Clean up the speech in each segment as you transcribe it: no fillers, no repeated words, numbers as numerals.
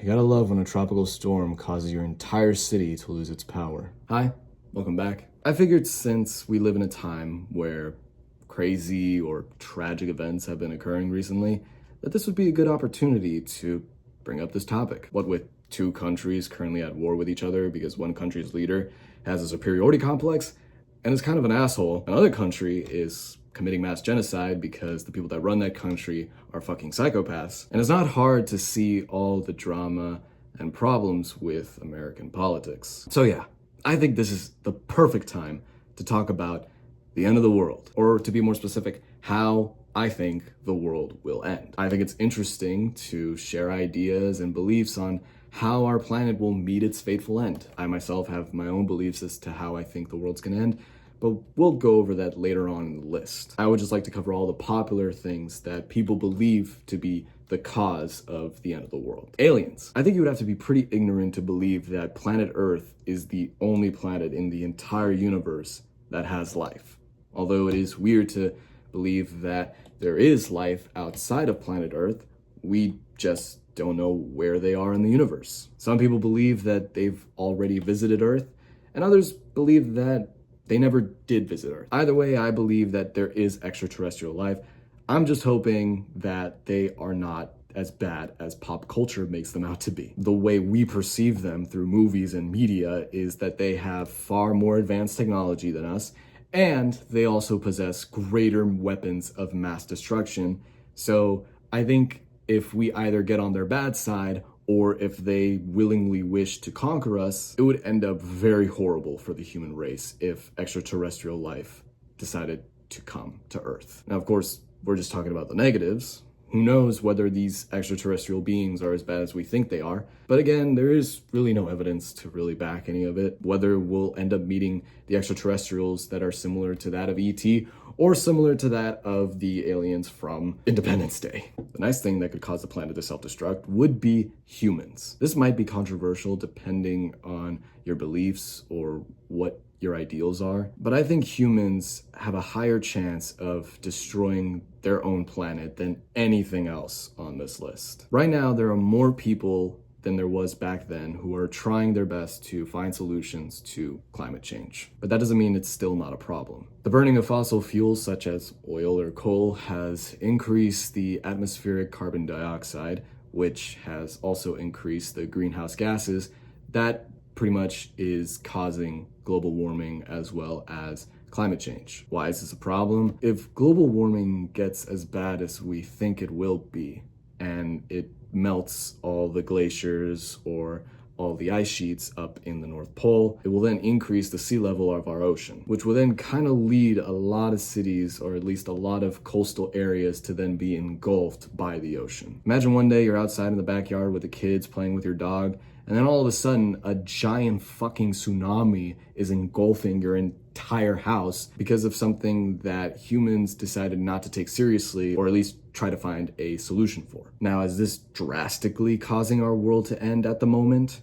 You gotta love when a tropical storm causes your entire city to lose its power. Hi, welcome back. I figured since we live in a time where crazy or tragic events have been occurring recently, that this would be a good opportunity to bring up this topic. What with two countries currently at war with each other because one country's leader has a superiority complex and is kind of an asshole, another country is committing mass genocide because the people that run that country are fucking psychopaths. And it's not hard to see all the drama and problems with American politics. So yeah, I think this is the perfect time to talk about the end of the world, or to be more specific, how I think the world will end. I think it's interesting to share ideas and beliefs on how our planet will meet its fateful end. I myself have my own beliefs as to how I think the world's gonna end, but we'll go over that later on in the list. I would just like to cover all the popular things that people believe to be the cause of the end of the world. Aliens. I think you would have to be pretty ignorant to believe that planet Earth is the only planet in the entire universe that has life. Although it is weird to believe that there is life outside of planet Earth, we just don't know where they are in the universe. Some people believe that they've already visited Earth, and others believe that they never did visit Earth. Either way, I believe that there is extraterrestrial life. I'm just hoping that they are not as bad as pop culture makes them out to be. The way we perceive them through movies and media is that they have far more advanced technology than us, and they also possess greater weapons of mass destruction. So I think if we either get on their bad side or if they willingly wish to conquer us, it would end up very horrible for the human race if extraterrestrial life decided to come to Earth. Now, of course, we're just talking about the negatives. Who knows whether these extraterrestrial beings are as bad as we think they are? But again, there is really no evidence to really back any of it. Whether we'll end up meeting the extraterrestrials that are similar to that of ET or similar to that of the aliens from Independence Day. The nice thing that could cause the planet to self-destruct would be humans. This might be controversial depending on your beliefs or what your ideals are, but I think humans have a higher chance of destroying their own planet than anything else on this list. Right now, there are more people than there was back then who are trying their best to find solutions to climate change. But that doesn't mean it's still not a problem. The burning of fossil fuels such as oil or coal has increased the atmospheric carbon dioxide, which has also increased the greenhouse gases that pretty much is causing global warming as well as climate change. Why is this a problem? If global warming gets as bad as we think it will be, and it melts all the glaciers or all the ice sheets up in the North Pole, it will then increase the sea level of our ocean, which will then kind of lead a lot of cities, or at least a lot of coastal areas, to then be engulfed by the ocean. Imagine one day you're outside in the backyard with the kids playing with your dog, and then all of a sudden, a giant fucking tsunami is engulfing your entire house because of something that humans decided not to take seriously, or at least try to find a solution for. Now, is this drastically causing our world to end at the moment?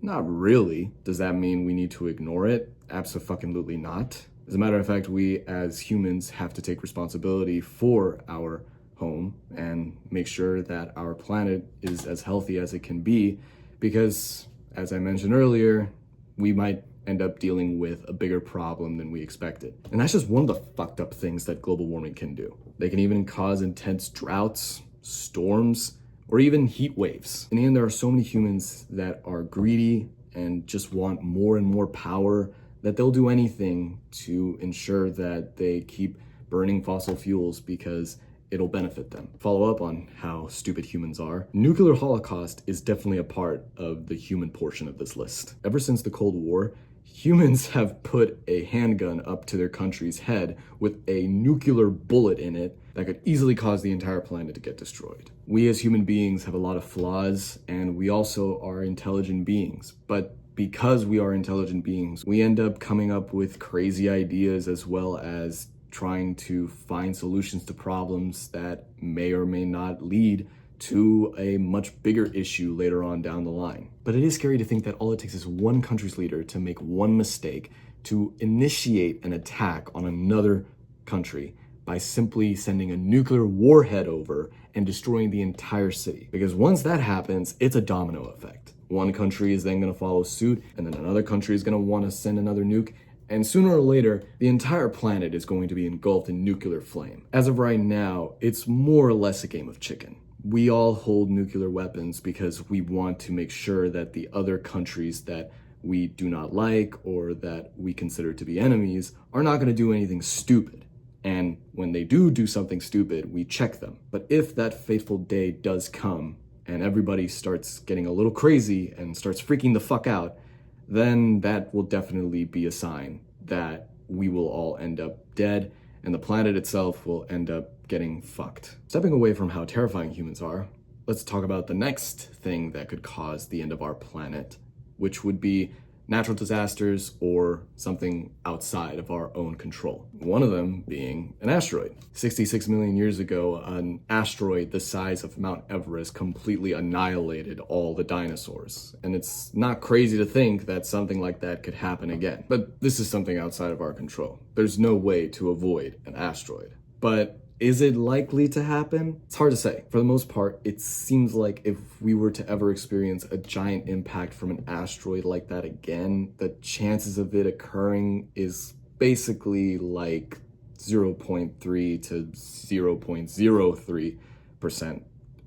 Not really. Does that mean we need to ignore it? Abso-fucking-lutely not. As a matter of fact, we as humans have to take responsibility for our home and make sure that our planet is as healthy as it can be, because, as I mentioned earlier, we might end up dealing with a bigger problem than we expected. And that's just one of the fucked up things that global warming can do. They can even cause intense droughts, storms, or even heat waves. In the end, there are so many humans that are greedy and just want more and more power that they'll do anything to ensure that they keep burning fossil fuels because it'll benefit them. Follow up on how stupid humans are. Nuclear holocaust is definitely a part of the human portion of this list. Ever since the Cold War, humans have put a handgun up to their country's head with a nuclear bullet in it that could easily cause the entire planet to get destroyed. We as human beings have a lot of flaws, and we also are intelligent beings. But because we are intelligent beings, we end up coming up with crazy ideas as well as trying to find solutions to problems that may or may not lead to a much bigger issue later on down the line. But it is scary to think that all it takes is one country's leader to make one mistake to initiate an attack on another country by simply sending a nuclear warhead over and destroying the entire city. Because once that happens, it's a domino effect. One country is then going to follow suit, and then another country is going to want to send another nuke. And sooner or later, the entire planet is going to be engulfed in nuclear flame. As of right now, it's more or less a game of chicken. We all hold nuclear weapons because we want to make sure that the other countries that we do not like or that we consider to be enemies are not going to do anything stupid. And when they do something stupid, we check them. But if that fateful day does come and everybody starts getting a little crazy and starts freaking the fuck out, then that will definitely be a sign that we will all end up dead and the planet itself will end up getting fucked. Stepping away from how terrifying humans are, let's talk about the next thing that could cause the end of our planet, which would be natural disasters or something outside of our own control. One of them being an asteroid. 66 million years ago, an asteroid the size of Mount Everest completely annihilated all the dinosaurs. And it's not crazy to think that something like that could happen again. But this is something outside of our control. There's no way to avoid an asteroid. But is it likely to happen? It's hard to say. For the most part, it seems like if we were to ever experience a giant impact from an asteroid like that again, the chances of it occurring is basically like 0.3 to 0.03%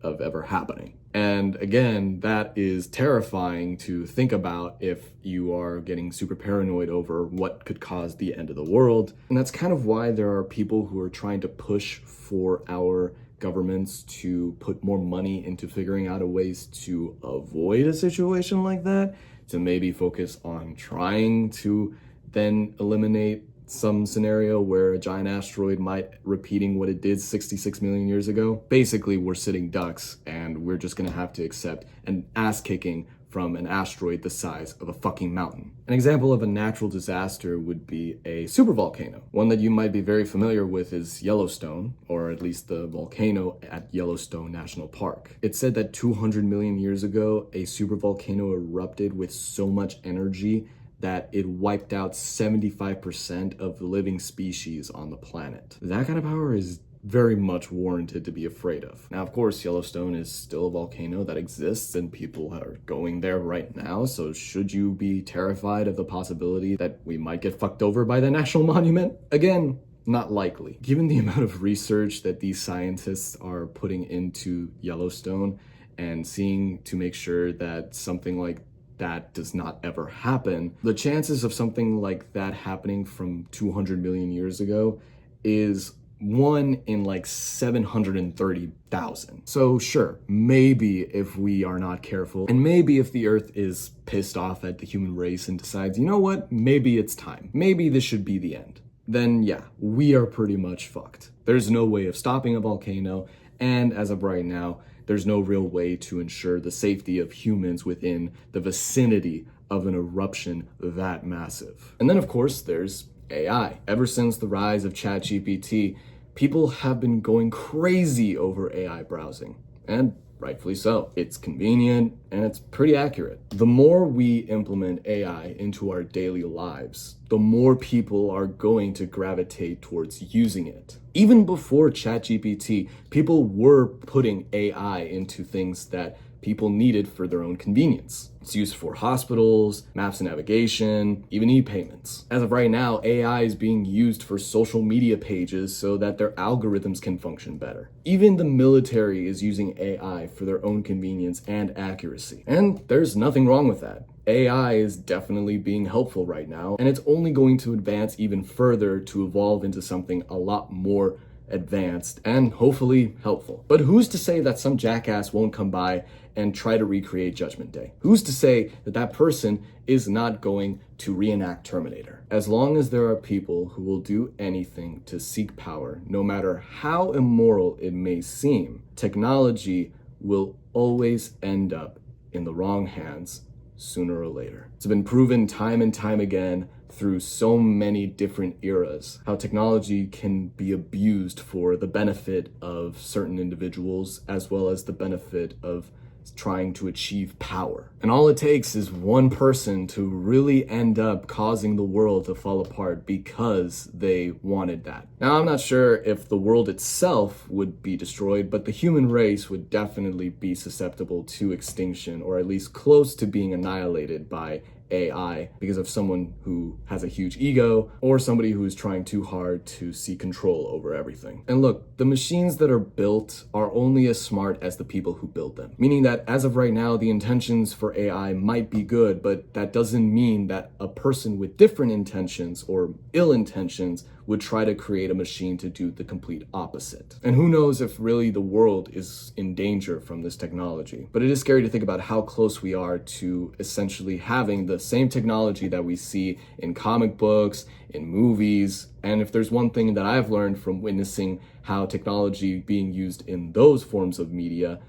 of ever happening. And again, that is terrifying to think about if you are getting super paranoid over what could cause the end of the world. And that's kind of why there are people who are trying to push for our governments to put more money into figuring out ways to avoid a situation like that, to maybe focus on trying to then eliminate some scenario where a giant asteroid might repeating what it did 66 million years ago. Basically, we're sitting ducks and we're just gonna have to accept an ass kicking from an asteroid the size of a fucking mountain. An example of a natural disaster would be a supervolcano. One that you might be very familiar with is Yellowstone, or at least the volcano at Yellowstone National Park. It's said that 200 million years ago, a supervolcano erupted with so much energy that it wiped out 75% of the living species on the planet. That kind of power is very much warranted to be afraid of. Now, of course, Yellowstone is still a volcano that exists and people are going there right now, so should you be terrified of the possibility that we might get fucked over by the national monument? Again, not likely. Given the amount of research that these scientists are putting into Yellowstone and seeing to make sure that something like that does not ever happen, the chances of something like that happening from 200 million years ago is 1 in like 730,000. So sure, maybe if we are not careful, and maybe if the Earth is pissed off at the human race and decides, you know what, maybe it's time, maybe this should be the end, then yeah, we are pretty much fucked. There's no way of stopping a volcano, and as of right now, there's no real way to ensure the safety of humans within the vicinity of an eruption that massive. And then of course, there's AI. Ever since the rise of ChatGPT, people have been going crazy over AI browsing, and rightfully so. It's convenient and it's pretty accurate. The more we implement AI into our daily lives, the more people are going to gravitate towards using it. Even before ChatGPT, people were putting AI into things that people needed for their own convenience. It's used for hospitals, maps and navigation, even e-payments. As of right now, AI is being used for social media pages so that their algorithms can function better. Even the military is using AI for their own convenience and accuracy. And there's nothing wrong with that. AI is definitely being helpful right now, and it's only going to advance even further to evolve into something a lot more advanced and hopefully helpful. But who's to say that some jackass won't come by and try to recreate Judgment Day? Who's to say that that person is not going to reenact Terminator? As long as there are people who will do anything to seek power, no matter how immoral it may seem, technology will always end up in the wrong hands sooner or later. It's been proven time and time again through so many different eras how technology can be abused for the benefit of certain individuals as well as the benefit of trying to achieve power. And all it takes is one person to really end up causing the world to fall apart because they wanted that. Now, I'm not sure if the world itself would be destroyed, but the human race would definitely be susceptible to extinction, or at least close to being annihilated by AI because of someone who has a huge ego or somebody who is trying too hard to seek control over everything. And look, the machines that are built are only as smart as the people who build them. Meaning that as of right now, the intentions for AI might be good, but that doesn't mean that a person with different intentions or ill intentions would try to create a machine to do the complete opposite. And who knows if really the world is in danger from this technology. But it is scary to think about how close we are to essentially having the same technology that we see in comic books, in movies. And if there's one thing that I've learned from witnessing how technology being used in those forms of media,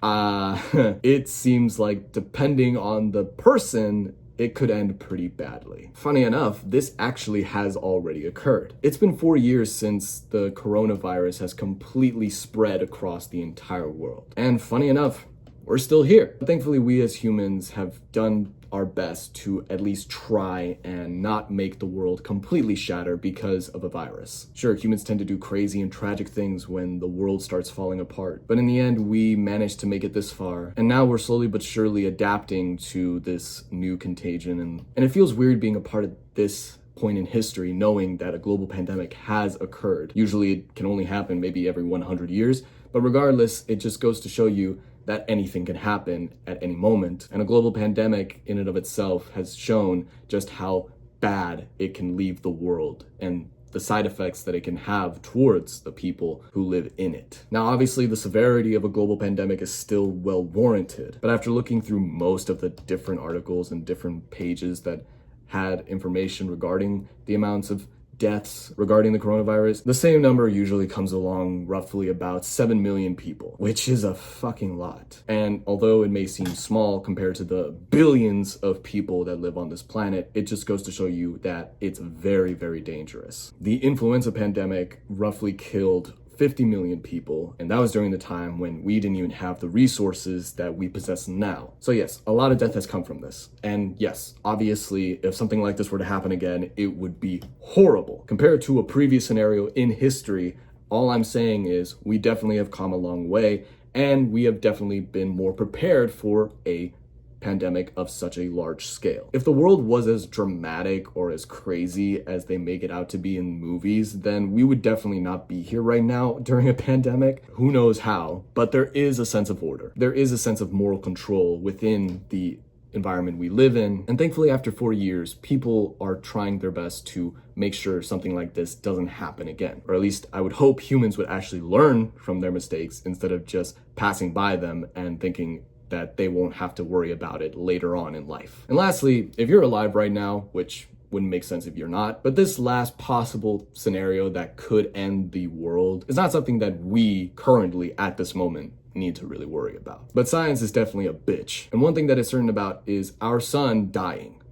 it seems like depending on the person, it could end pretty badly. Funny enough, this actually has already occurred. It's been 4 years since the coronavirus has completely spread across the entire world. And funny enough, we're still here. Thankfully, we as humans have done our best to at least try and not make the world completely shatter because of a virus. Sure, humans tend to do crazy and tragic things when the world starts falling apart, but in the end, we managed to make it this far, and now we're slowly but surely adapting to this new contagion, and it feels weird being a part of this point in history knowing that a global pandemic has occurred. Usually it can only happen maybe every 100 years, but regardless, it just goes to show you that anything can happen at any moment. And a global pandemic in and of itself has shown just how bad it can leave the world and the side effects that it can have towards the people who live in it. Now, obviously, the severity of a global pandemic is still well warranted, but after looking through most of the different articles and different pages that had information regarding the amounts of deaths regarding the coronavirus, the same number usually comes along roughly about 7 million people, which is a fucking lot. And although it may seem small compared to the billions of people that live on this planet, it just goes to show you that it's very, very dangerous. The influenza pandemic roughly killed 50 million people, and that was during the time when we didn't even have the resources that we possess now. So yes, a lot of death has come from this. And yes, obviously, if something like this were to happen again, it would be horrible. Compared to a previous scenario in history, all I'm saying is we definitely have come a long way, and we have definitely been more prepared for a pandemic of such a large scale. If the world was as dramatic or as crazy as they make it out to be in movies, then we would definitely not be here right now during a pandemic. Who knows how, but there is a sense of order. There is a sense of moral control within the environment we live in. And thankfully, after 4 years, people are trying their best to make sure something like this doesn't happen again. Or at least I would hope humans would actually learn from their mistakes instead of just passing by them and thinking that they won't have to worry about it later on in life. And lastly, if you're alive right now, which wouldn't make sense if you're not, but this last possible scenario that could end the world is not something that we currently at this moment need to really worry about. But science is definitely a bitch. And one thing that is certain about is our sun dying.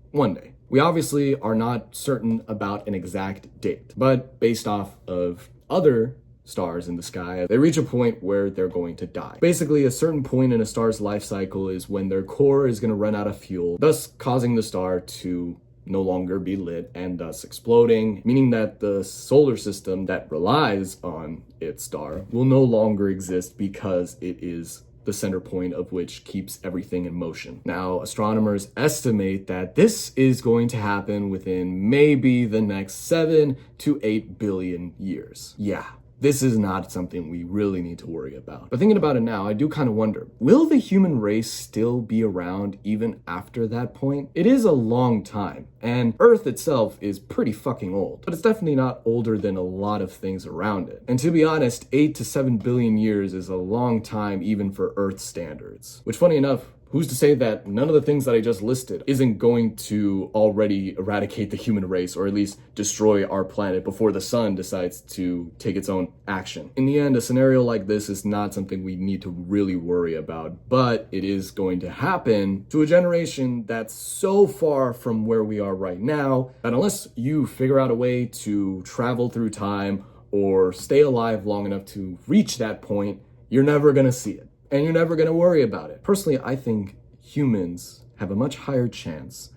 One day. We obviously are not certain about an exact date, but based off of other stars in the sky, they reach a point where they're going to die. Basically, a certain point in a star's life cycle is when their core is going to run out of fuel, thus causing the star to no longer be lit and thus exploding, meaning that the solar system that relies on its star will no longer exist because it is the center point of which keeps everything in motion. Now, astronomers estimate that this is going to happen within maybe the next 7 to 8 billion years. Yeah. This is not something we really need to worry about. But thinking about it now, I do kind of wonder, will the human race still be around even after that point? It is a long time, and Earth itself is pretty fucking old, but it's definitely not older than a lot of things around it. And to be honest, 8 to 7 billion years is a long time even for Earth standards. Which, funny enough, who's to say that none of the things that I just listed isn't going to already eradicate the human race, or at least destroy our planet before the sun decides to take its own action? In the end, a scenario like this is not something we need to really worry about, but it is going to happen to a generation that's so far from where we are right now that unless you figure out a way to travel through time or stay alive long enough to reach that point, you're never gonna see it. and you're never gonna worry about it. Personally, I think humans have a much higher chance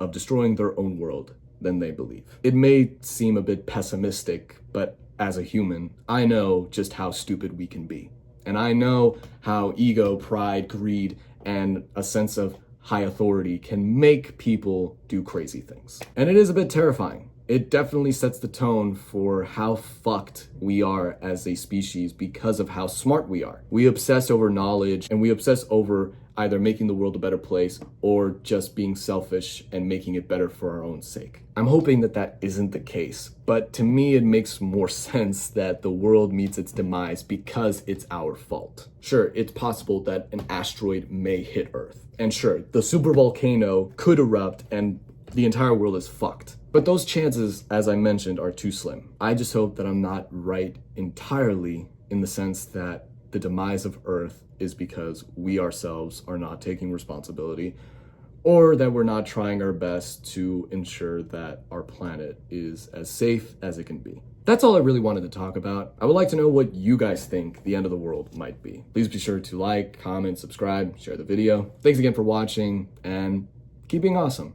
of destroying their own world than they believe. It may seem a bit pessimistic, but as a human, I know just how stupid we can be. And I know how ego, pride, greed, and a sense of high authority can make people do crazy things. And it is a bit terrifying. It definitely sets the tone for how fucked we are as a species because of how smart we are. We obsess over knowledge, and we obsess over either making the world a better place or just being selfish and making it better for our own sake. I'm hoping that that isn't the case, but to me it makes more sense that the world meets its demise because it's our fault. Sure, it's possible that an asteroid may hit Earth. And sure, the supervolcano could erupt and the entire world is fucked. But those chances, as I mentioned, are too slim. I just hope that I'm not right entirely in the sense that the demise of Earth is because we ourselves are not taking responsibility, or that we're not trying our best to ensure that our planet is as safe as it can be. That's all I really wanted to talk about. I would like to know what you guys think the end of the world might be. Please be sure to like, comment, subscribe, share the video. Thanks again for watching, and keep being awesome.